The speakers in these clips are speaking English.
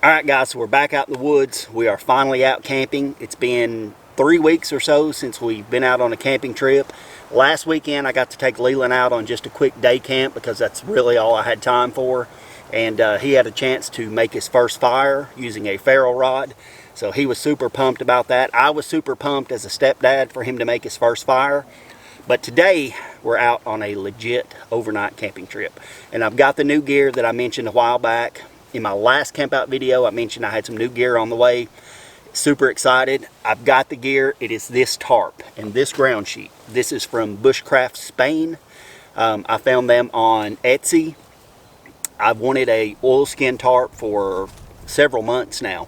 Alright guys, so we're back out in the woods. We are finally out camping. It's been 3 weeks or so since we've been out on a camping trip. Last weekend I got to take Leland out on just a quick day camp because that's really all I had time for. And he had a chance to make his first fire using a ferro rod. So he was super pumped about that. I was super pumped as a stepdad for him to make his first fire. But today we're out on a legit overnight camping trip. And I've got the new gear that I mentioned a while back. In my last camp out video, I mentioned I had some new gear on the way. Super excited. I've got the gear. It is this tarp and this ground sheet. This is from Bushcraft Spain. I found them on Etsy. I've wanted a oilskin tarp for several months now.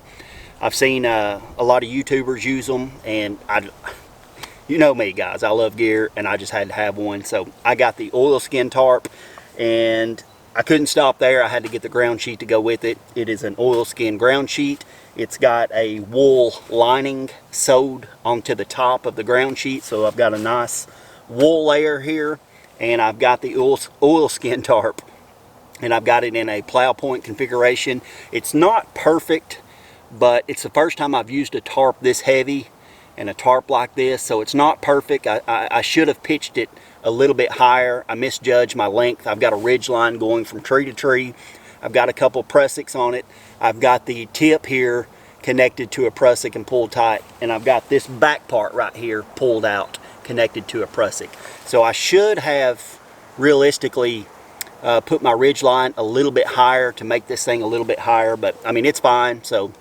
I've seen a lot of YouTubers use them, and you know me guys, I love gear, and I just had to have one. So I got the oilskin tarp, and I couldn't stop there. I had to get the ground sheet to go with it. It is an oilskin ground sheet. It's got a wool lining sewed onto the top of the ground sheet, so I've got a nice wool layer here, and I've got the oilskin tarp, and I've got it in a plow point configuration. It's not perfect, but it's the first time I've used a tarp this heavy and a tarp like this, so it's not perfect. I should have pitched it a little bit higher. I misjudged my length. I've got a ridge line going from tree to tree. I've got a couple prussiks on it. I've got the tip here connected to a prussic and pulled tight, and I've got this back part right here pulled out connected to a prussic. So I should have realistically put my ridge line a little bit higher to make this thing a little bit higher, but I mean, it's fine. So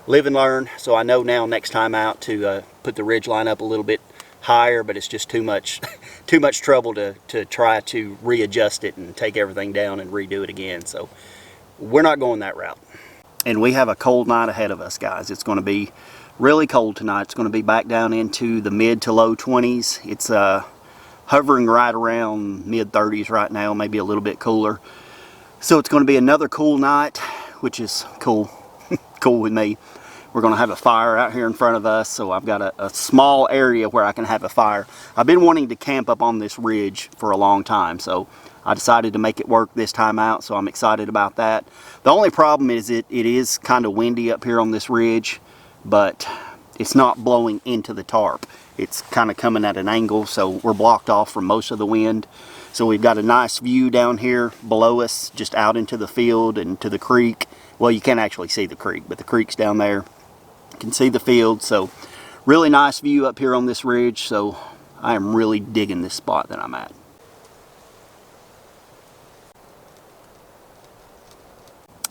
live and learn. So I know now next time out to put the ridge line up a little bit higher, but it's just too much trouble to try to readjust it and take everything down and redo it again. So we're not going that route. And we have a cold night ahead of us, guys. It's going to be really cold tonight. It's going to be back down into the mid to low 20s. It's hovering right around mid 30s right now, maybe a little bit cooler. So it's going to be another cool night, which is cool with me. We're going to have a fire out here in front of us, so I've got a small area where I can have a fire. I've been wanting to camp up on this ridge for a long time, so I decided to make it work this time out, so I'm excited about that. The only problem is it is kind of windy up here on this ridge, but it's not blowing into the tarp. It's kind of coming at an angle, so we're blocked off from most of the wind. So we've got a nice view down here below us, just out into the field and to the creek. Well, you can't actually see the creek, but the creek's down there. Can see the field, so really nice view up here on this ridge. So I am really digging this spot that I'm at.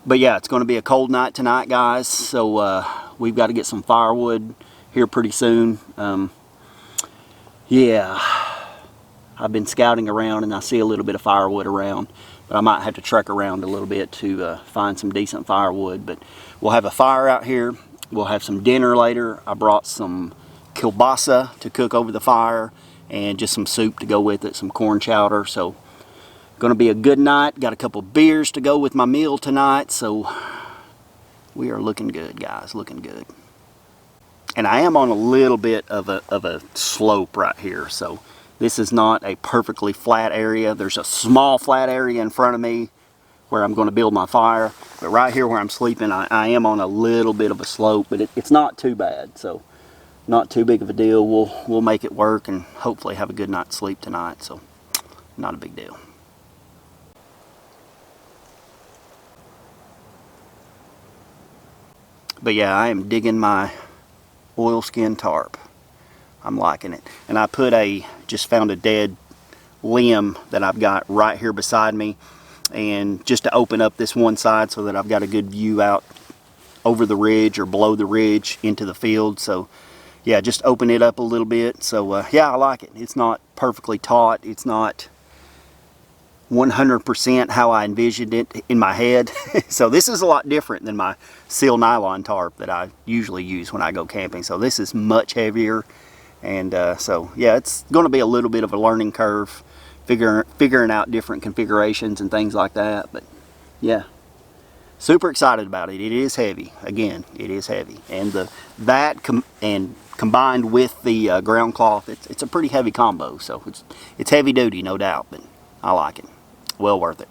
But yeah, it's going to be a cold night tonight, guys, so we've got to get some firewood here pretty soon. Yeah, I've been scouting around and I see a little bit of firewood around, but I might have to trek around a little bit to find some decent firewood. But we'll have a fire out here. We'll have some dinner later. I brought some kielbasa to cook over the fire and just some soup to go with it, some corn chowder. So going to be a good night. Got a couple beers to go with my meal tonight. So we are looking good, guys, looking good. And I am on a little bit of a slope right here. So this is not a perfectly flat area. There's a small flat area in front of me where I'm going to build my fire, but right here where I'm sleeping, I am on a little bit of a slope, but it's not too bad, so not too big of a deal. We'll make it work and hopefully have a good night's sleep tonight, so not a big deal. But yeah, I am digging my oilskin tarp. I'm liking it. And I just found a dead limb that I've got right here beside me, and just to open up this one side so that I've got a good view out over the ridge or below the ridge into the field. So yeah, just open it up a little bit. So yeah, I like it. It's not perfectly taut. It's not 100% how I envisioned it in my head. So this is a lot different than my seal nylon tarp that I usually use when I go camping. So this is much heavier, and so yeah, it's going to be a little bit of a learning curve, figuring out different configurations and things like that. But yeah, super excited about it. It is heavy. Again, it is heavy, and combined with the ground cloth, it's a pretty heavy combo. So it's heavy duty, no doubt, but I like it. Well worth it.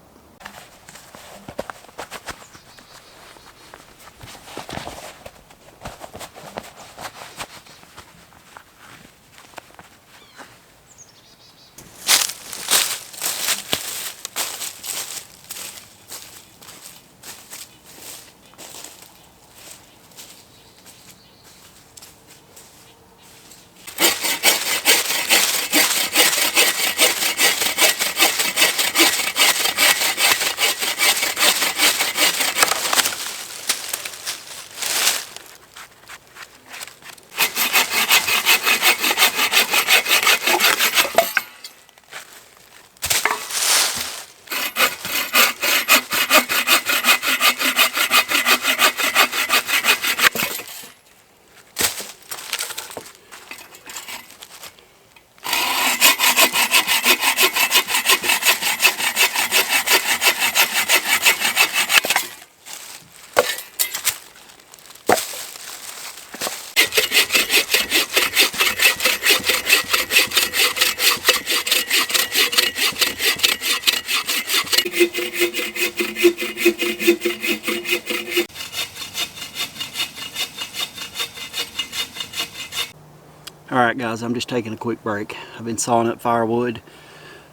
Alright guys, I'm just taking a quick break. I've been sawing up firewood.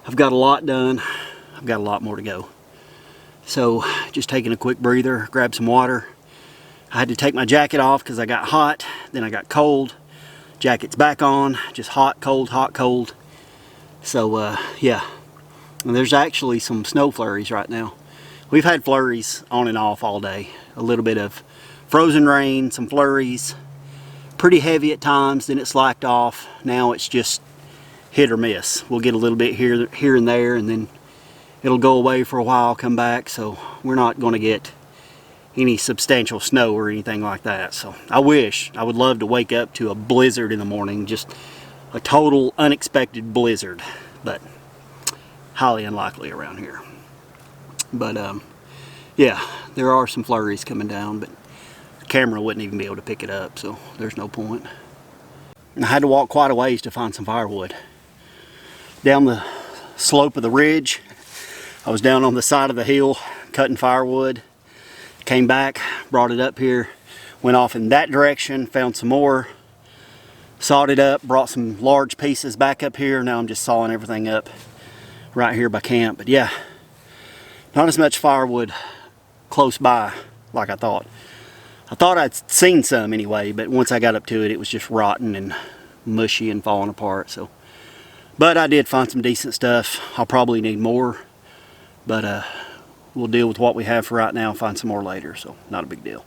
I've got a lot done. I've got a lot more to go. So just taking a quick breather, grab some water. I had to take my jacket off because I got hot, then I got cold. Jacket's back on, just hot, cold. So yeah, and there's actually some snow flurries right now. We've had flurries on and off all day. A little bit of frozen rain, some flurries. Pretty heavy at times, then it slacked off. Now it's just hit or miss. We'll get a little bit here and there, and then it'll go away for a while, come back. So we're not going to get any substantial snow or anything like that. So I would love to wake up to a blizzard in the morning, just a total unexpected blizzard, but highly unlikely around here. But yeah, there are some flurries coming down, but camera wouldn't even be able to pick it up, so there's no point. And I had to walk quite a ways to find some firewood. Down the slope of the ridge, I was down on the side of the hill cutting firewood. Came back, brought it up here, went off in that direction, found some more, sawed it up, brought some large pieces back up here. Now I'm just sawing everything up right here by camp. But yeah, not as much firewood close by like I thought. I thought I'd seen some anyway, but once I got up to it, it was just rotten and mushy and falling apart. So, but I did find some decent stuff. I'll probably need more, but we'll deal with what we have for right now and find some more later. So, not a big deal.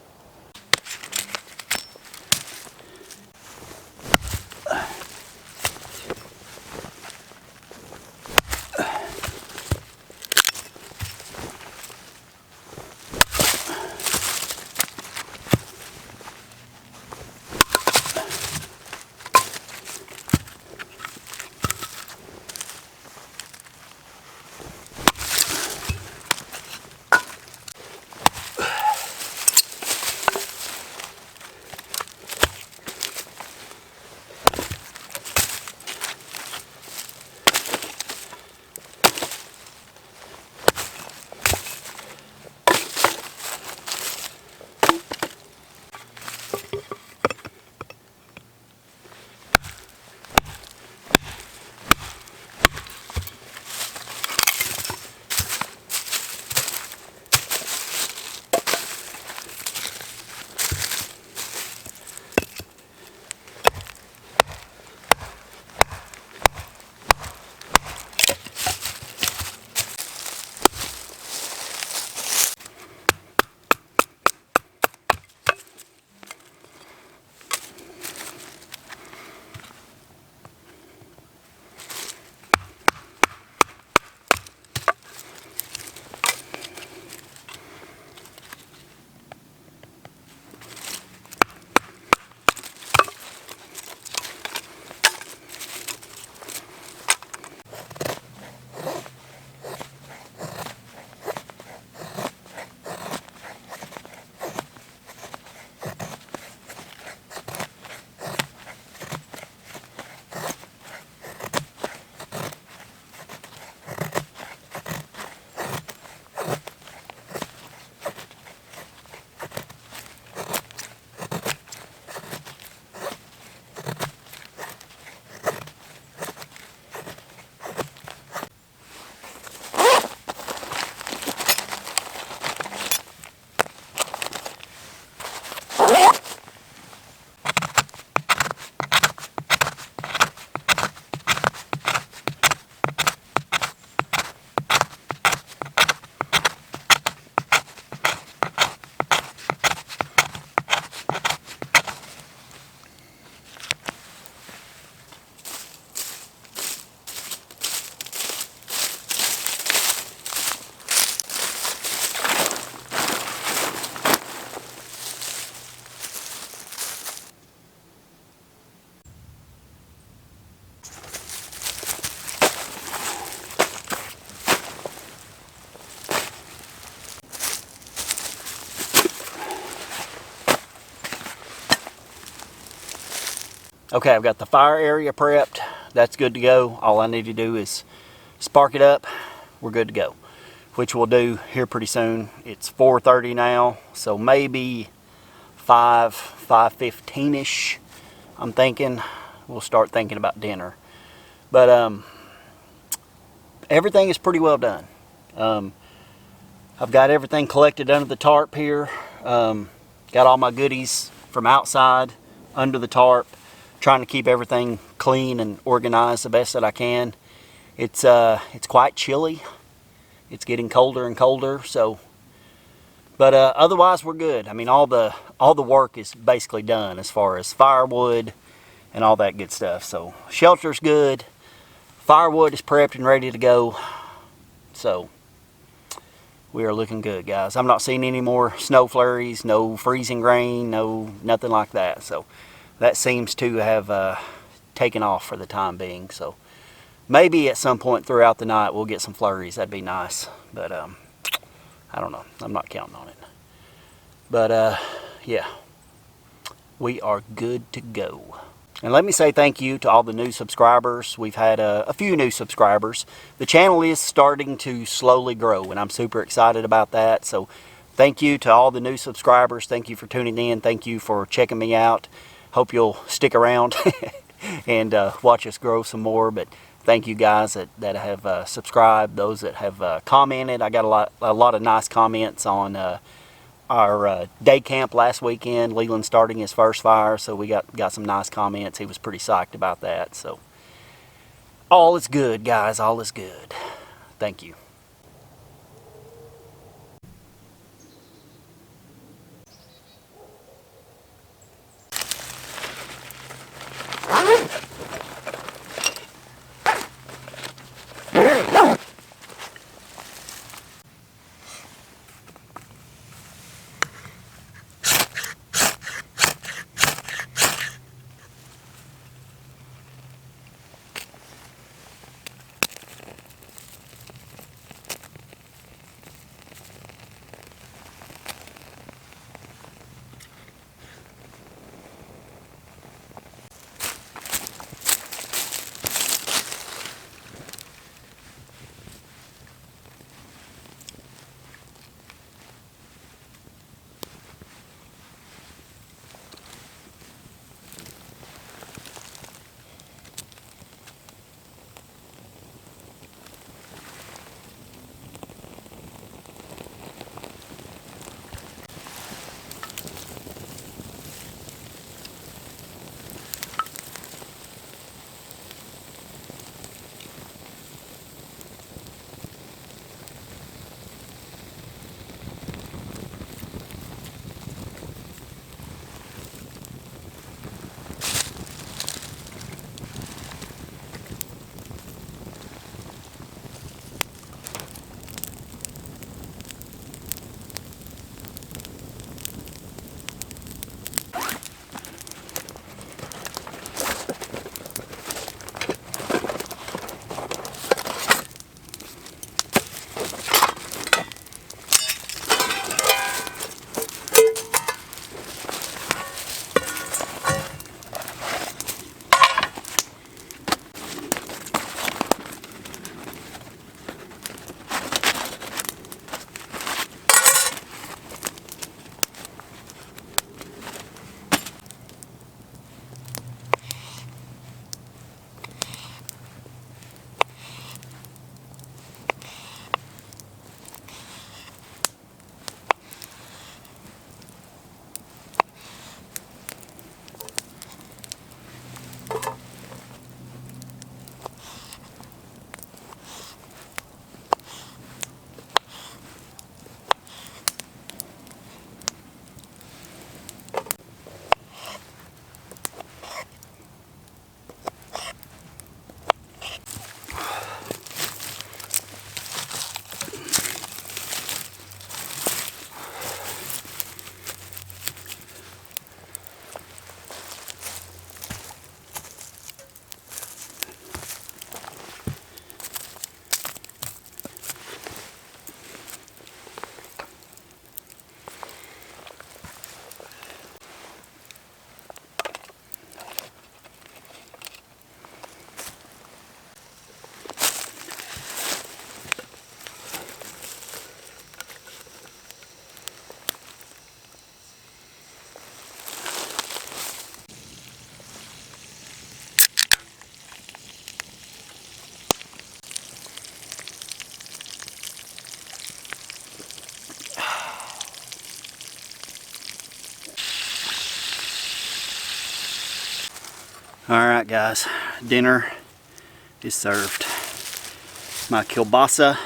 Okay, I've got the fire area prepped. That's good to go. All I need to do is spark it up. We're good to go, which we'll do here pretty soon. It's 4:30 now, so maybe 5:15-ish, I'm thinking. we'll start thinking about dinner. But everything is pretty well done. I've got everything collected under the tarp here. Got all my goodies from outside under the tarp, trying to keep everything clean and organized the best that I can. It's quite chilly. It's getting colder and colder, so. But otherwise, we're good. I mean, all the work is basically done as far as firewood and all that good stuff. So shelter's good. Firewood is prepped and ready to go. So we are looking good, guys. I'm not seeing any more snow flurries, no freezing rain, nothing like that. So that seems to have taken off for the time being. So maybe at some point throughout the night we'll get some flurries. That'd be nice. But I don't know. I'm not counting on it. But yeah, we are good to go. And let me say thank you to all the new subscribers. We've had a few new subscribers. The channel is starting to slowly grow, and I'm super excited about that. So thank you to all the new subscribers. Thank you for tuning in. Thank you for checking me out. Hope you'll stick around and watch us grow some more. But thank you guys that have subscribed, those that have commented. I got a lot of nice comments on our day camp last weekend. Leland starting his first fire, so we got some nice comments. He was pretty psyched about that. So all is good, guys. All is good. Thank you. Alright guys, dinner is served. My kielbasa,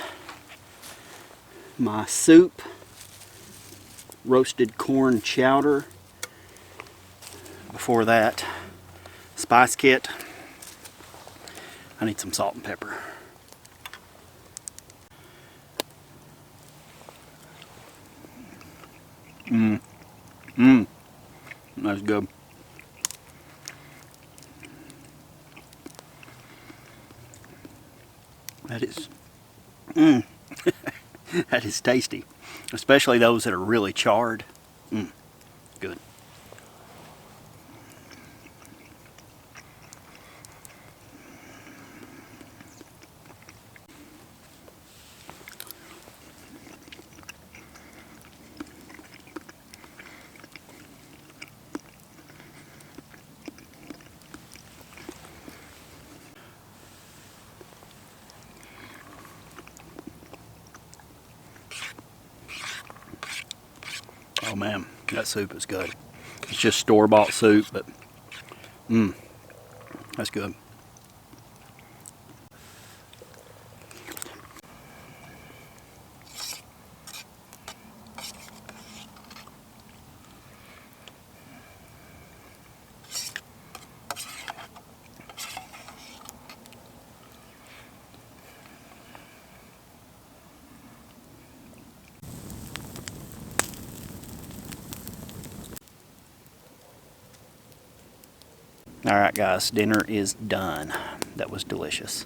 my soup, roasted corn chowder. Before that, spice kit. I need some salt and pepper. That's good. That is, that is tasty, especially those that are really charred. Good. Oh man, that soup is good. It's just store-bought soup, but that's good. Alright guys, dinner is done. That was delicious.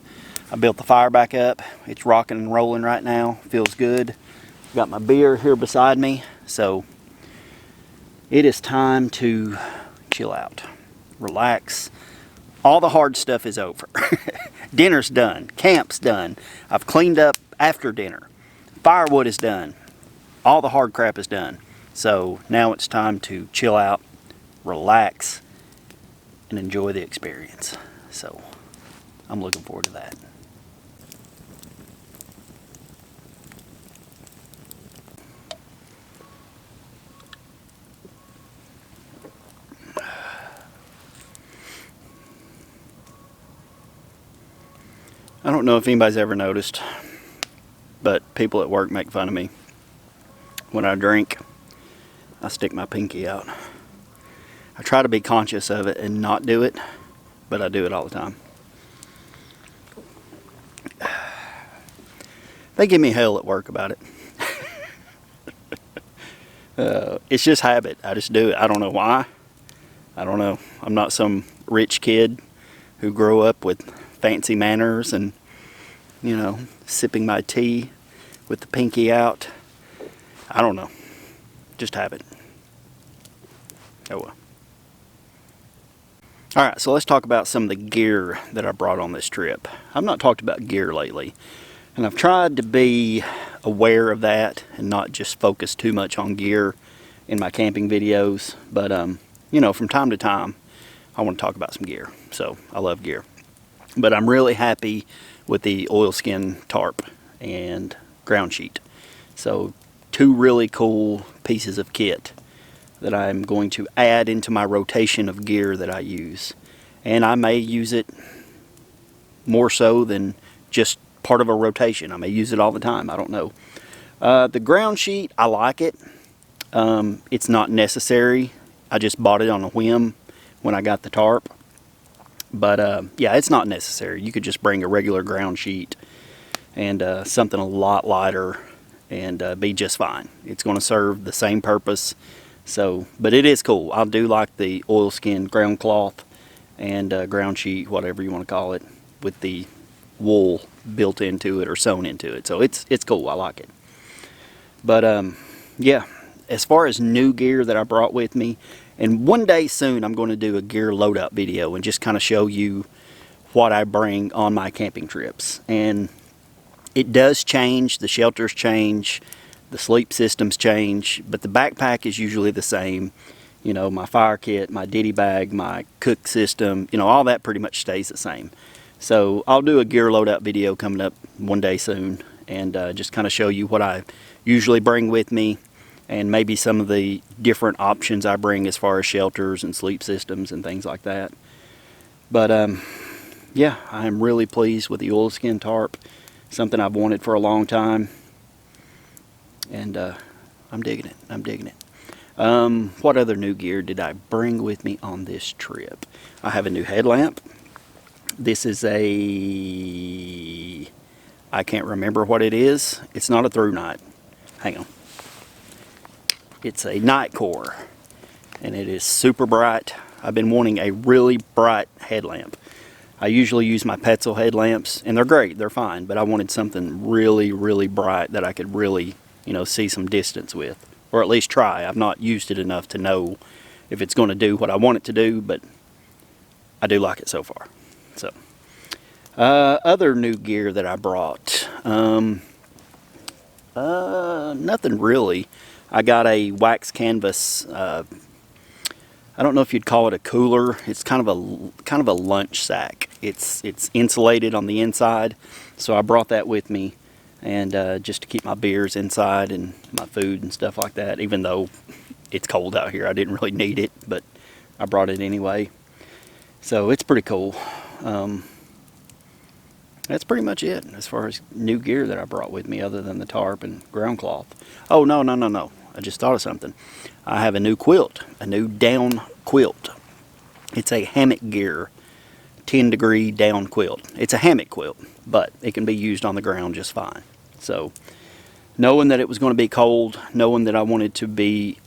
I built the fire back up. It's rocking and rolling right now. Feels good. Got my beer here beside me. So it is time to chill out. Relax. All the hard stuff is over. Dinner's done. Camp's done. I've cleaned up after dinner. Firewood is done. All the hard crap is done. So now it's time to chill out, relax, and enjoy the experience. So I'm looking forward to that. I don't know if anybody's ever noticed, but people at work make fun of me. When I drink, I stick my pinky out. I try to be conscious of it and not do it, but I do it all the time. They give me hell at work about it. It's just habit. I just do it. I don't know why. I don't know. I'm not some rich kid who grew up with fancy manners and, you know, sipping my tea with the pinky out. I don't know. Just habit. Oh well. Alright, so let's talk about some of the gear that I brought on this trip. I've not talked about gear lately, and I've tried to be aware of that and not just focus too much on gear in my camping videos, but you know, from time to time I want to talk about some gear. So I love gear, but I'm really happy with the Oilskin Tarp and ground sheet. So two really cool pieces of kit that I'm going to add into my rotation of gear that I use. And I may use it more so than just part of a rotation. I may use it all the time. I don't know. The ground sheet, I like it. It's not necessary. I just bought it on a whim when I got the tarp. But yeah, it's not necessary. You could just bring a regular ground sheet and something a lot lighter and be just fine. It's going to serve the same purpose. So, but it is cool. I do like the oilskin ground cloth and ground sheet, whatever you want to call it, with the wool built into it or sewn into it. So it's cool. I like it. But yeah, as far as new gear that I brought with me, and one day soon I'm going to do a gear loadout video and just kind of show you what I bring on my camping trips. And it does change. The shelters change. The sleep systems change, but the backpack is usually the same. You know, my fire kit, my ditty bag, my cook system, you know, all that pretty much stays the same. So I'll do a gear loadout video coming up one day soon and just kind of show you what I usually bring with me and maybe some of the different options I bring as far as shelters and sleep systems and things like that. But yeah, I am really pleased with the Oilskin Tarp. Something I've wanted for a long time. And I'm digging it. I'm digging it. What other new gear did I bring with me on this trip? I have a new headlamp. This is a... I can't remember what it is. It's not a through night. Hang on. It's a night core. And it is super bright. I've been wanting a really bright headlamp. I usually use my Petzl headlamps, and they're great. They're fine. But I wanted something really, really bright that I could really, you know, see some distance with. Or at least try. I've not used it enough to know if it's going to do what I want it to do, but I do like it so far. So, other new gear that I brought. Nothing really. I got a wax canvas. I don't know if you'd call it a cooler. It's kind of a lunch sack. It's insulated on the inside, so I brought that with me, and just to keep my beers inside and my food and stuff like that. Even though it's cold out here, I didn't really need it, but I brought it anyway. So it's pretty cool. That's pretty much it as far as new gear that I brought with me, other than the tarp and ground cloth. Oh, no. I just thought of something. I have a new quilt, a new down quilt. It's a hammock gear 10-degree down quilt. It's a hammock quilt, but it can be used on the ground just fine. So, knowing that it was going to be cold, knowing that I wanted to be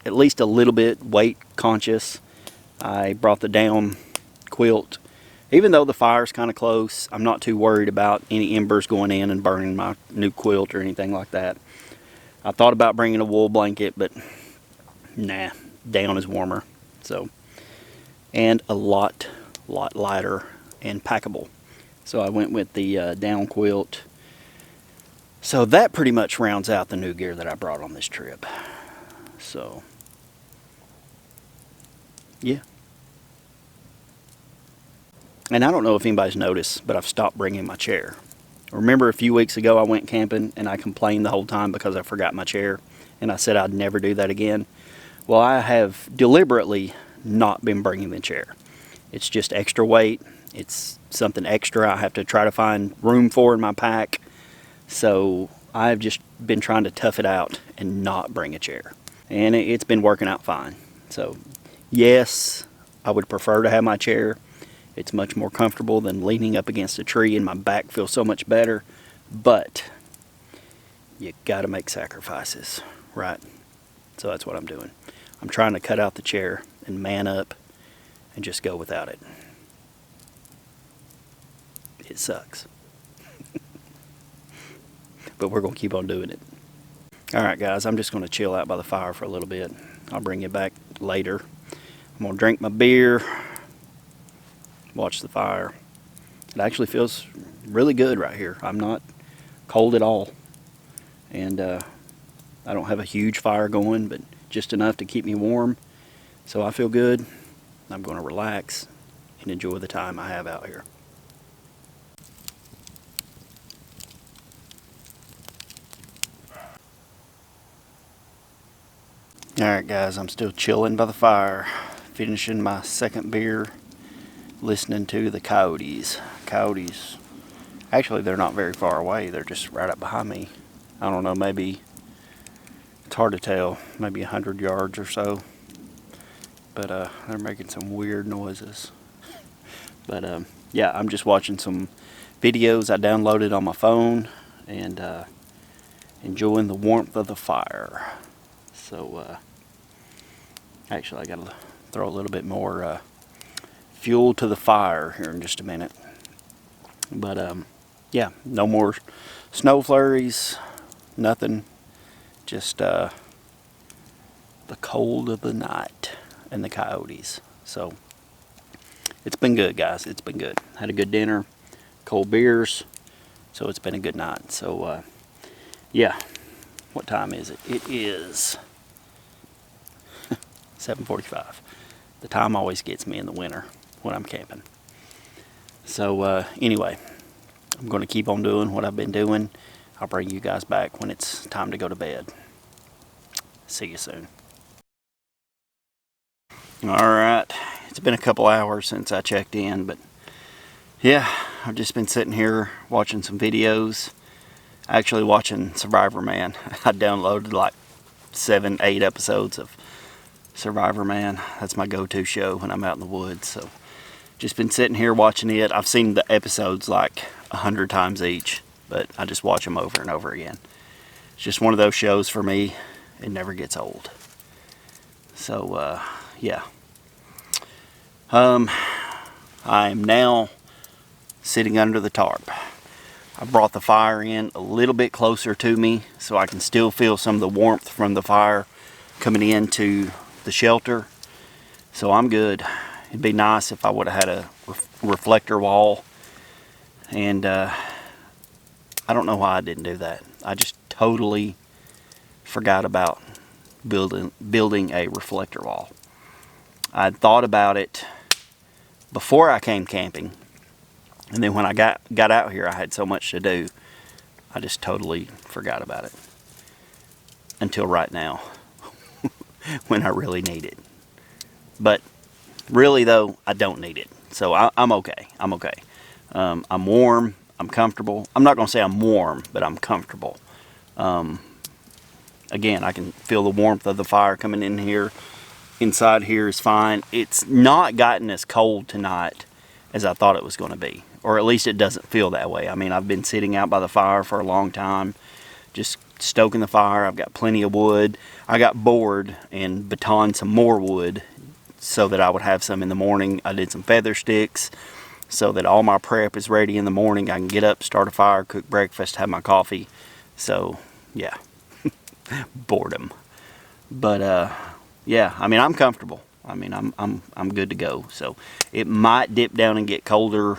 at least a little bit weight conscious, I brought the down quilt. Even though the fire's kind of close, I'm not too worried about any embers going in and burning my new quilt or anything like that. I thought about bringing a wool blanket, but nah, down is warmer. So, and a lot lighter and packable. So I went with the down quilt. So that pretty much rounds out the new gear that I brought on this trip. So, yeah. And I don't know if anybody's noticed, but I've stopped bringing my chair. Remember a few weeks ago I went camping and I complained the whole time because I forgot my chair, and I said I'd never do that again. Well, I have deliberately not been bringing the chair. It's just extra weight. It's something extra I have to try to find room for in my pack. So I've just been trying to tough it out and not bring a chair. And it's been working out fine. So yes, I would prefer to have my chair. It's much more comfortable than leaning up against a tree, and my back feels so much better. But you gotta make sacrifices, right? So that's what I'm doing. I'm trying to cut out the chair and man up and just go without it. It sucks. But we're gonna keep on doing it. Alright guys, I'm just gonna chill out by the fire for a little bit. I'll bring you back later. I'm gonna drink my beer, watch the fire. It actually feels really good right here. I'm not cold at all. And I don't have a huge fire going, but just enough to keep me warm. So I feel good. I'm going to relax and enjoy the time I have out here. Alright guys, I'm still chilling by the fire, finishing my second beer, listening to the coyotes. Coyotes, actually they're not very far away, they're just right up behind me. I don't know, maybe, it's hard to tell, maybe 100 yards or so. But they're making some weird noises. But yeah, I'm just watching some videos I downloaded on my phone and enjoying the warmth of the fire. So actually I gotta throw a little bit more fuel to the fire here in just a minute. But yeah, no more snow flurries, nothing, just the cold of the night and the coyotes. So it's been good guys, it's been good. Had a good dinner, cold beers, so it's been a good night. So yeah, what time is it? It is 7:45. The time always gets me in the winter when I'm camping. So anyway, I'm going to keep on doing what I've been doing. I'll bring you guys back when it's time to go to bed. See you soon. Alright, it's It's been a couple hours since I checked in, but yeah, I've just been sitting here watching some videos. Actually watching Survivor Man. I downloaded like 7-8 episodes of Survivor Man. That's my go-to show when I'm out in the woods. So just been sitting here watching it. I've seen the episodes like 100 times each, but I just watch them over and over again. It's just one of those shows for me. It never gets old. So yeah. I am now sitting under the tarp. I brought the fire in a little bit closer to me so I can still feel some of the warmth from the fire coming into the shelter. So I'm good. It'd be nice if I would have had a reflector wall. And I don't know why I didn't do that. I just totally forgot about building a reflector wall. I'd thought about it before I came camping. And then when I got out here, I had so much to do, I just totally forgot about it. Until right now, when I really need it. But really though, I don't need it. So I'm okay. I'm okay. I'm warm. I'm comfortable. I'm not going to say I'm warm, but I'm comfortable. Again, I can feel the warmth of the fire coming in here. Inside here is fine. It's not gotten as cold tonight as I thought it was going to be. Or at least it doesn't feel that way. I mean, I've been sitting out by the fire for a long time, just stoking the fire. I've got plenty of wood. I got bored and batoned some more wood so that I would have some in the morning. I did some feather sticks so that all my prep is ready in the morning. I can get up, start a fire, cook breakfast, have my coffee. So, yeah, boredom. But, yeah, I mean, I'm comfortable. I mean, I'm good to go. So, it might dip down and get colder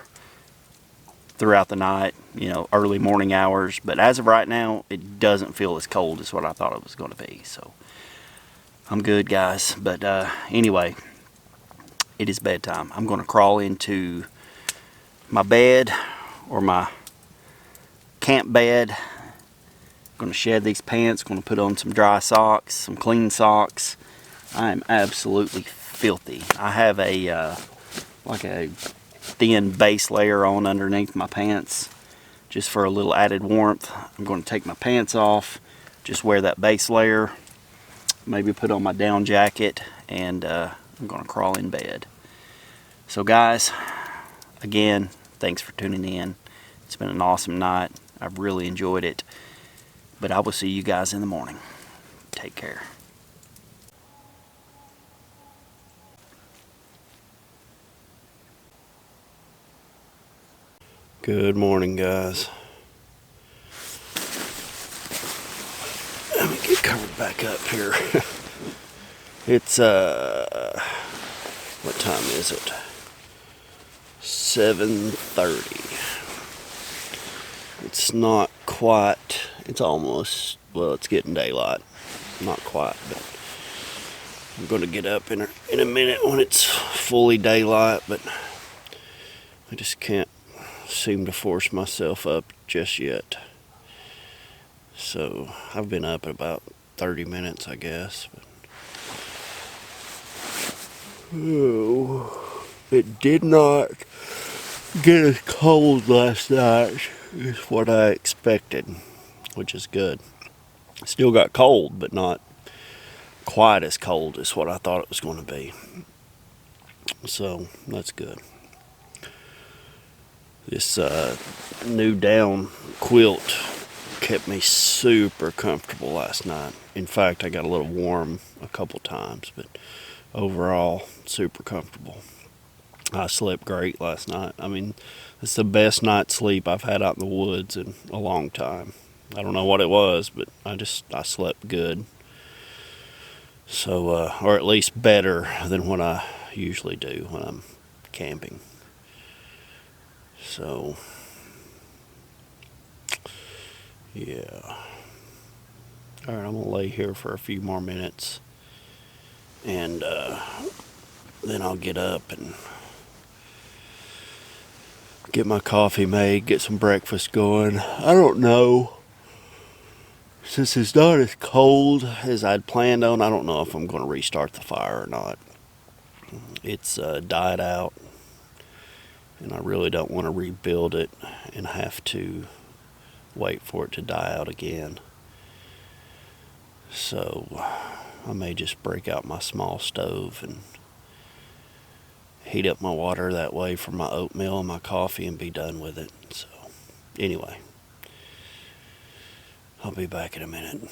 throughout the night, you know, early morning hours, but as of right now, it doesn't feel as cold as what I thought it was going to be. So I'm good, guys. But anyway, it is bedtime. I'm going to crawl into my bed or my camp bed. I'm going to shed these pants, going to put on some dry socks, some clean socks. I am absolutely filthy. I have a like a thin base layer on underneath my pants just for a little added warmth. I'm going to take my pants off, just wear that base layer, maybe put on my down jacket, and I'm going to crawl in bed. So guys, again, thanks for tuning in. It's been an awesome night. I've really enjoyed it, but I will see you guys in the morning. Take care. Good morning, guys. Let me get covered back up here. It's what time is it? 7:30. It's not quite, it's almost, well, it's getting daylight. Not quite, but I'm going to get up in a minute when it's fully daylight, but I just can't seem to force myself up just yet. So I've been up at about 30 minutes, I guess. But oh, it did not get as cold last night as what I expected, which is good. Still got cold, but not quite as cold as what I thought it was going to be. So that's good. This new down quilt kept me super comfortable last night. In fact, I got a little warm a couple times, but overall, super comfortable. I slept great last night. I mean, it's the best night's sleep I've had out in the woods in a long time. I don't know what it was, but I slept good. So, or at least better than what I usually do when I'm camping. So, yeah. Alright, I'm going to lay here for a few more minutes. And then I'll get up and get my coffee made, get some breakfast going. I don't know. Since it's not as cold as I'd planned on, I don't know if I'm going to restart the fire or not. It's died out, and I really don't want to rebuild it and have to wait for it to die out again. So I may just break out my small stove and heat up my water that way for my oatmeal and my coffee and be done with it. So anyway, I'll be back in a minute.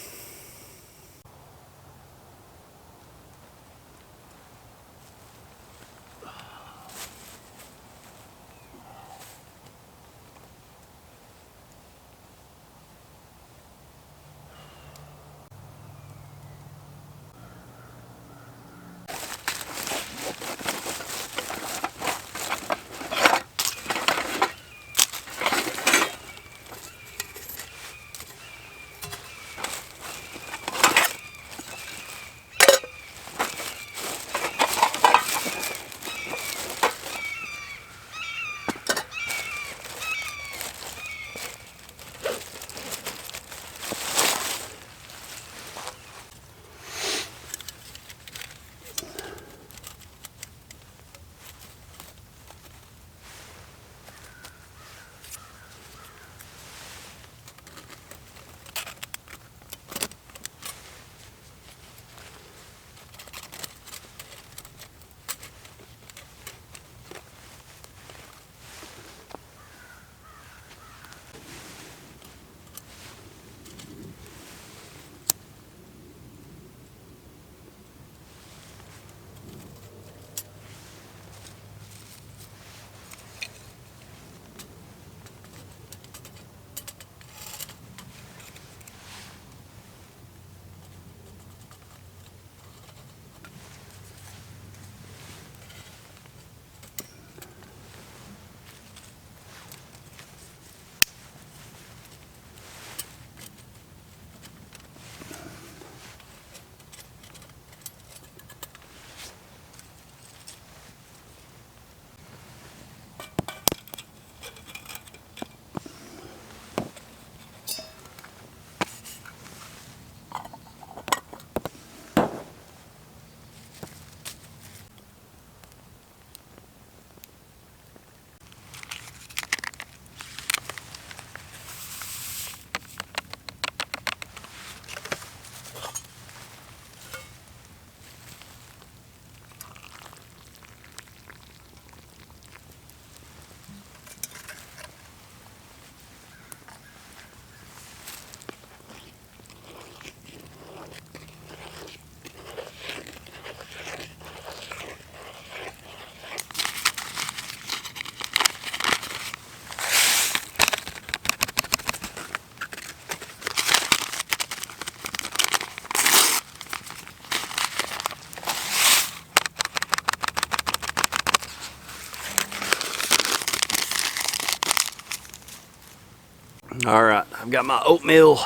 All right, I've got my oatmeal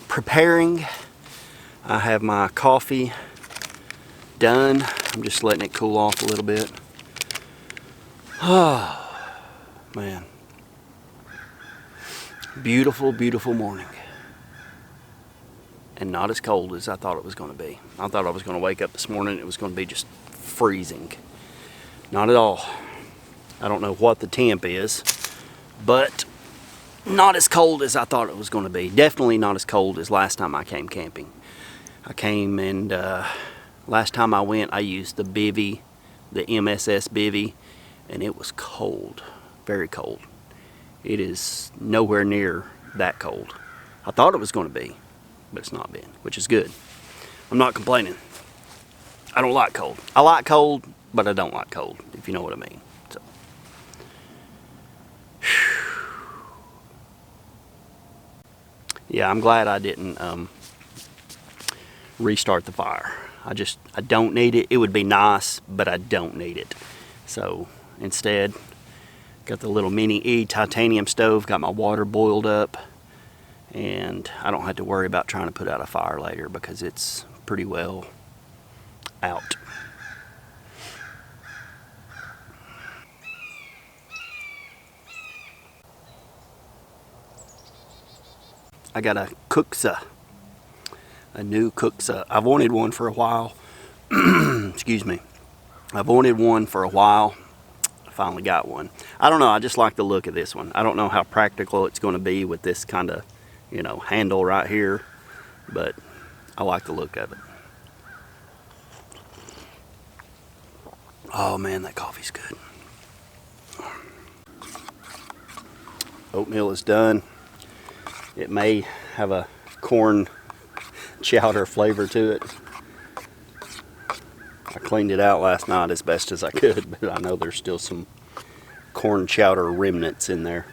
preparing. I have my coffee done. I'm just letting it cool off a little bit. Oh, man. Beautiful, beautiful morning. And not as cold as I thought it was going to be. I thought I was going to wake up this morning and it was going to be just freezing. Not at all. I don't know what the temp is, but not as cold as I thought it was going to be. Definitely not as cold as last time I came camping. I came and last time I went I used the bivy, the MSS bivy, and it was cold, very cold. It is nowhere near that cold. I thought it was going to be, but it's not been, which is good. I'm not complaining. I don't like cold. I like cold, but I don't like cold, if you know what I mean. So. Yeah, I'm glad I didn't restart the fire. I don't need it. It would be nice, but I don't need it. So instead, got the little mini E titanium stove, got my water boiled up, and I don't have to worry about trying to put out a fire later because it's pretty well out. I got a Kuksa, a new Kuksa. I've wanted one for a while. Excuse me. I've wanted one for a while. I finally got one. I don't know, I just like the look of this one. I don't know how practical it's going to be with this kind of, you know, handle right here, but I like the look of it. Oh man, that coffee's good. Oatmeal is done. It may have a corn chowder flavor to it. I cleaned it out last night as best as I could, but I know there's still some corn chowder remnants in there.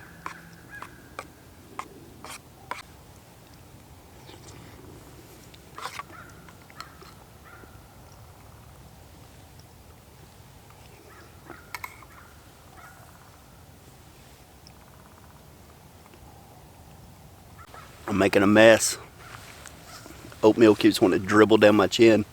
I'm making a mess. Oatmeal keeps wanting to dribble down my chin.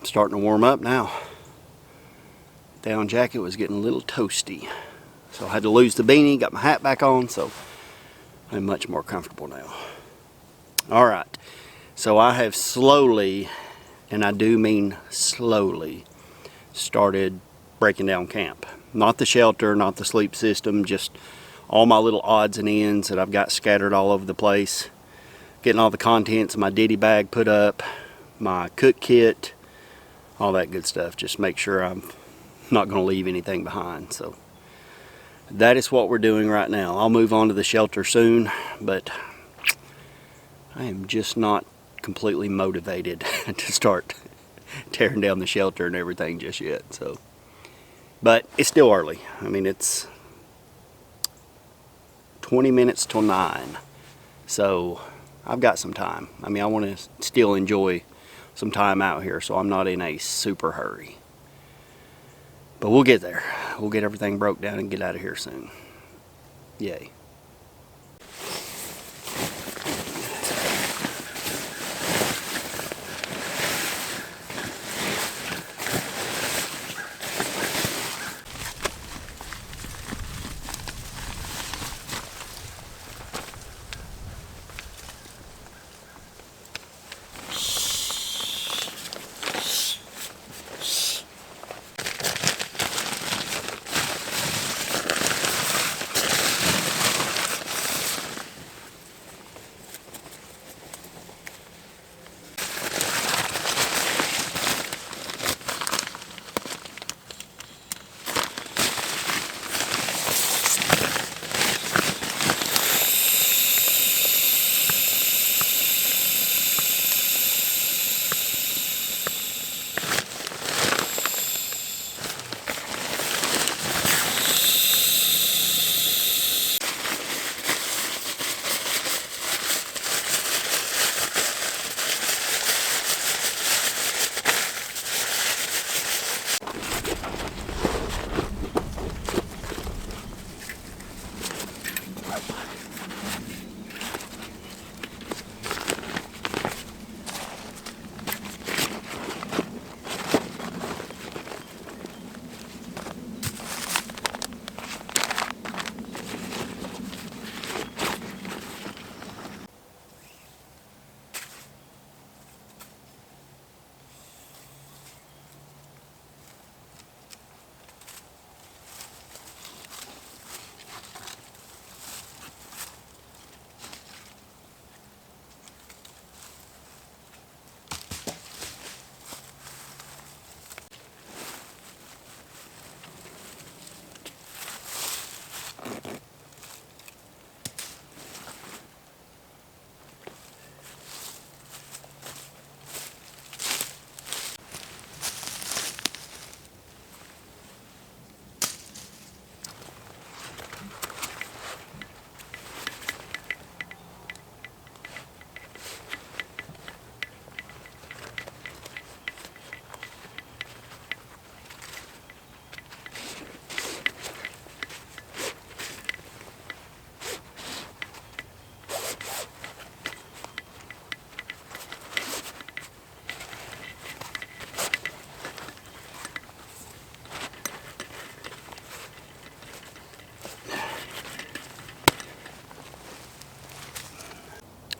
Starting to warm up now. Down jacket was getting a little toasty, so I had to lose the beanie, got my hat back on, so I'm much more comfortable now. All right, so I have slowly, and I do mean slowly, started breaking down camp. Not the shelter, not the sleep system, just all my little odds and ends that I've got scattered all over the place. Getting all the contents of my ditty bag put up, my cook kit, all that good stuff. Just make sure I'm not going to leave anything behind. So that is what we're doing right now. I'll move on to the shelter soon, but I am just not completely motivated to start tearing down the shelter and everything just yet. So, but it's still early. I mean, it's 20 minutes till 9, so I've got some time. I mean, I want to still enjoy some time out here, so I'm not in a super hurry. But we'll get there. We'll get everything broke down and get out of here soon. Yay.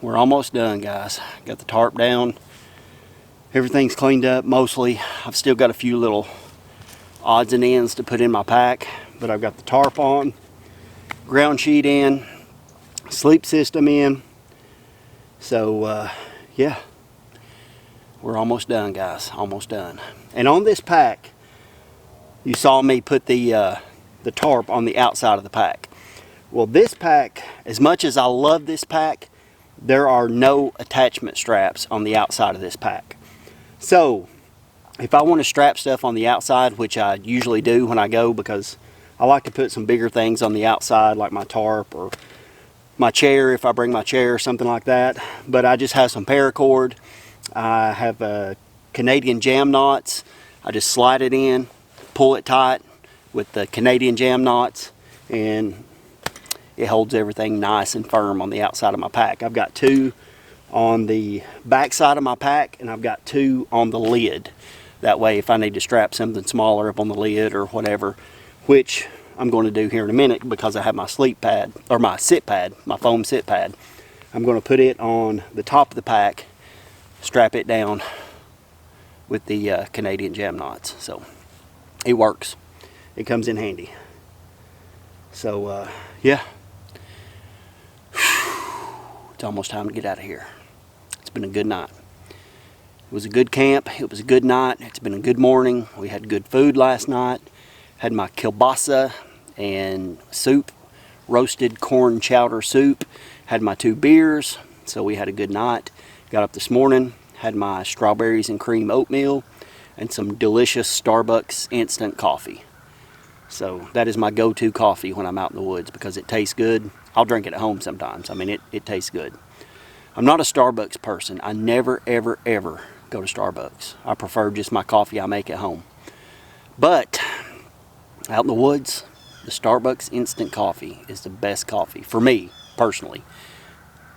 we're almost done, guys. Got the tarp down. Everything's cleaned up mostly. I've still got a few little odds and ends to put in my pack, but I've got the tarp on, ground sheet in, sleep system in. So yeah, we're almost done, guys, almost done. And on this pack, you saw me put the tarp on the outside of the pack. Well, this pack, as much as I love this pack, there are no attachment straps on the outside of this pack. So if I want to strap stuff on the outside, which I usually do when I go, because I like to put some bigger things on the outside, like my tarp or my chair, if I bring my chair or something like that. But I just have some paracord. I have Canadian jam knots. I just slide it in, pull it tight with the Canadian jam knots, and it holds everything nice and firm on the outside of my pack. I've got 2 on the back side of my pack, and I've got 2 on the lid. That way, if I need to strap something smaller up on the lid or whatever, which I'm going to do here in a minute because I have my sleep pad, or my sit pad, my foam sit pad. I'm going to put it on the top of the pack, strap it down with the Canadian jam knots. So it works. It comes in handy. So yeah, it's almost time to get out of here. It's been a good night. It was a good camp. It was a good night. It's been a good morning. We had good food last night. Had my kielbasa and soup, roasted corn chowder soup. Had my 2 beers, so we had a good night. Got up this morning, had my strawberries and cream oatmeal and some delicious Starbucks instant coffee. So that is my go-to coffee when I'm out in the woods because it tastes good. I'll drink it at home sometimes. I mean, it tastes good. I'm not a Starbucks person. I never, ever, ever go to Starbucks. I prefer just my coffee I make at home. But out in the woods, the Starbucks instant coffee is the best coffee for me personally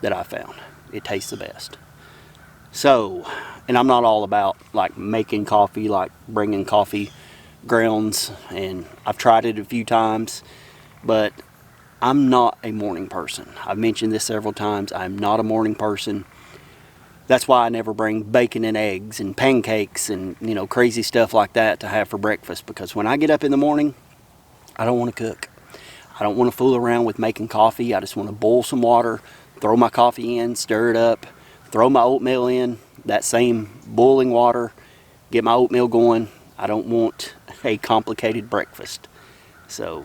that I found. It tastes the best. So, and I'm not all about like making coffee, like bringing coffee grounds, and I've tried it a few times, but I'm not a morning person. I've mentioned this several times. I'm not a morning person. That's why I never bring bacon and eggs and pancakes and, you know, crazy stuff like that to have for breakfast, because when I get up in the morning, I don't want to cook. I don't want to fool around with making coffee. I just want to boil some water, throw my coffee in, stir it up, throw my oatmeal in, that same boiling water, get my oatmeal going. I don't want a complicated breakfast. So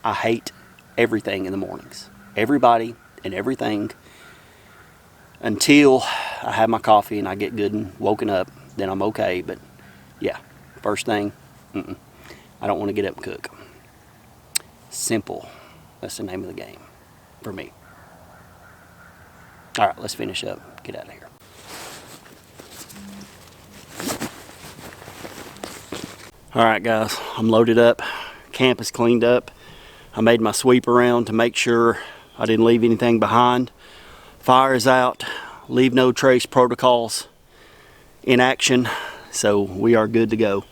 I hate everything in the mornings. Everybody and everything, until I have my coffee and I get good and woken up, then I'm okay. But yeah, first thing, I don't want to get up and cook. Simple. That's the name of the game for me. All right, let's finish up. Get out of here. All right, guys, I'm loaded up. Camp is cleaned up. I made my sweep around to make sure I didn't leave anything behind. Fire is out. Leave no trace protocols in action. So we are good to go.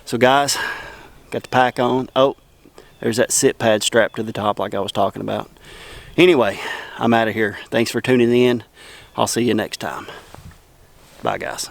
So guys, got the pack on. Oh, there's that sit pad strapped to the top like I was talking about. Anyway, I'm out of here. Thanks for tuning in. I'll see you next time. Bye, guys.